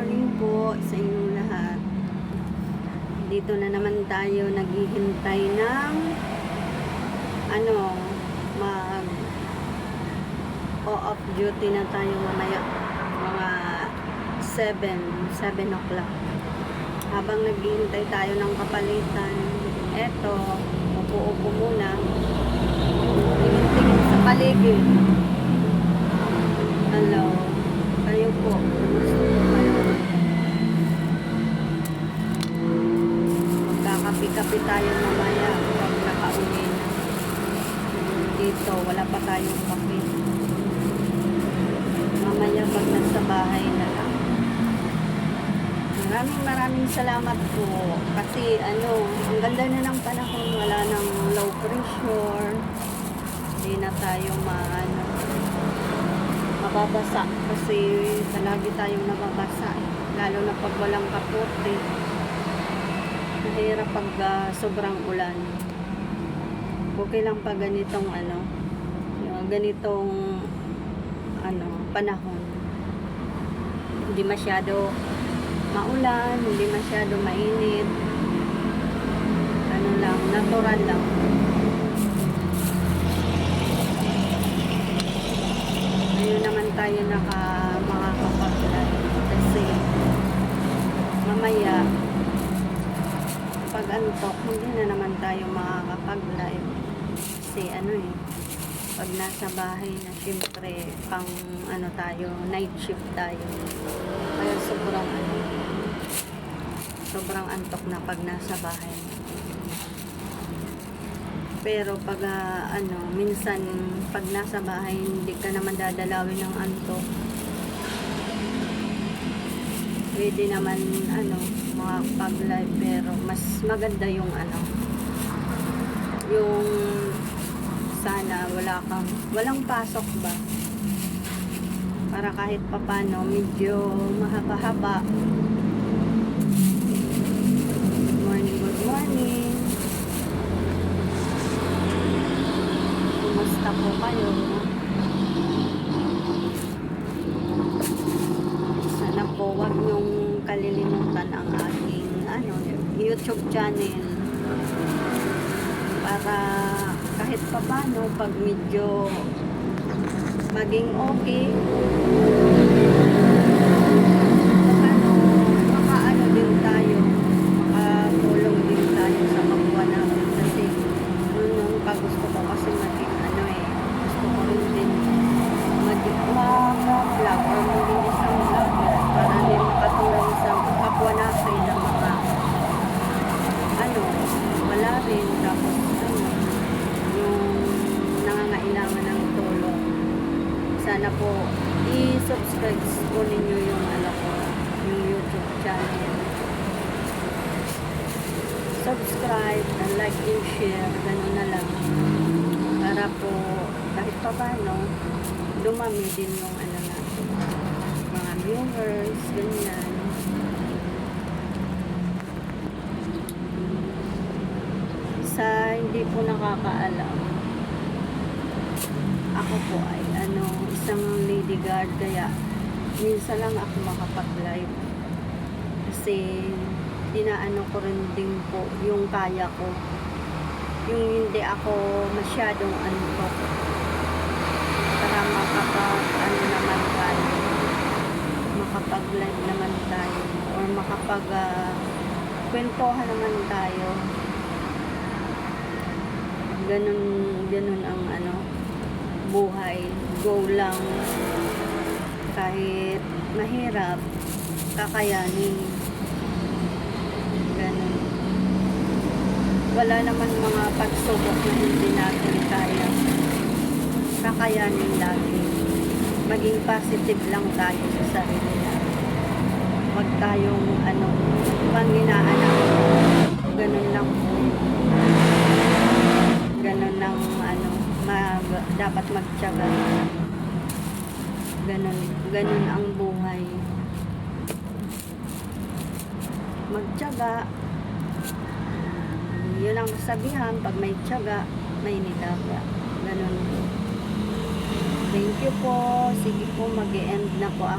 morning po sa inyong lahat. Dito na naman tayo naghihintay ng mag off duty na tayo mamaya mga 7 o'clock. Habang naghihintay tayo ng kapalitan, eto, upo-upo muna, tingin sa paligid. Hello, kayo po, kumusta po kayo? Magkakapi-kapi tayo mamaya pag nakauwi na. Dito, wala pa tayong kape. Mamaya pag nasa bahay na lang. Maraming salamat po. Kasi ang ganda na ng panahon, wala nang low pressure. Hindi na tayo mababasa kasi palagi tayong nababasa. Lalo na pag walang kapote. Mahirap pag sobrang ulan. Okay lang pag ganitong panahon. Hindi masyado maulan, hindi masyado mainit. Natural lang. Ngayon naman tayo makakapag-live kasi mamaya pag antok, hindi na naman tayo makakapag-live kasi pag nasa bahay na syempre pang tayo, night shift tayo, kaya sobrang antok na pag nasa bahay. Pero pag minsan pag nasa bahay hindi ka naman dadalawin ng antok, pwede naman makapag-live, pero mas maganda yung yung sana walang pasok ba, para kahit papano medyo mahaba-haba. Good morning. Kumusta po kayo? Sana po wag niyong kalilimutan ang aking YouTube channel, para kahit papano pag medyo maging okay, makaano din tayo, makatulong din tayo sa kapwa namin. Kasi nung gusto ko kasi maging gusto ko rin din maging vlog or maging isang vlogger, para din makatulong sa kapwa natin na mga wala rin, tapos yung nangangailangan ng tulong. Sana po i-subscribe po ninyo yung yung YouTube channel. Subscribe and like and share, ganun na lang, para po kahit pa paano dumami din yung natin, mga viewers, ganyan. Sa hindi po nakakaalam, ako po ay isang lady guard, kaya minsan lang ako makapag-live kasi inaano ko rin din po yung kaya ko, yung hindi ako masyadong antok, para makapag-live naman tayo, or kwentuhan naman tayo. Ganun ang buhay. Go lang. Kahit mahirap, kakayanin. Ganun. Wala naman mga pagsubok na hindi natin kaya. Kakayanin lagi. Maging positive lang tayo sa sarili natin. Huwag tayong panghinaan. Ganun lang po. Ganun lang dapat magtiyaga. Ganun ang buhay. Magtiyaga. Yun ang kasabihan, pag may tiyaga, may nilaga. Ganun. Thank you po. Sige po, mag-e-end na po ako.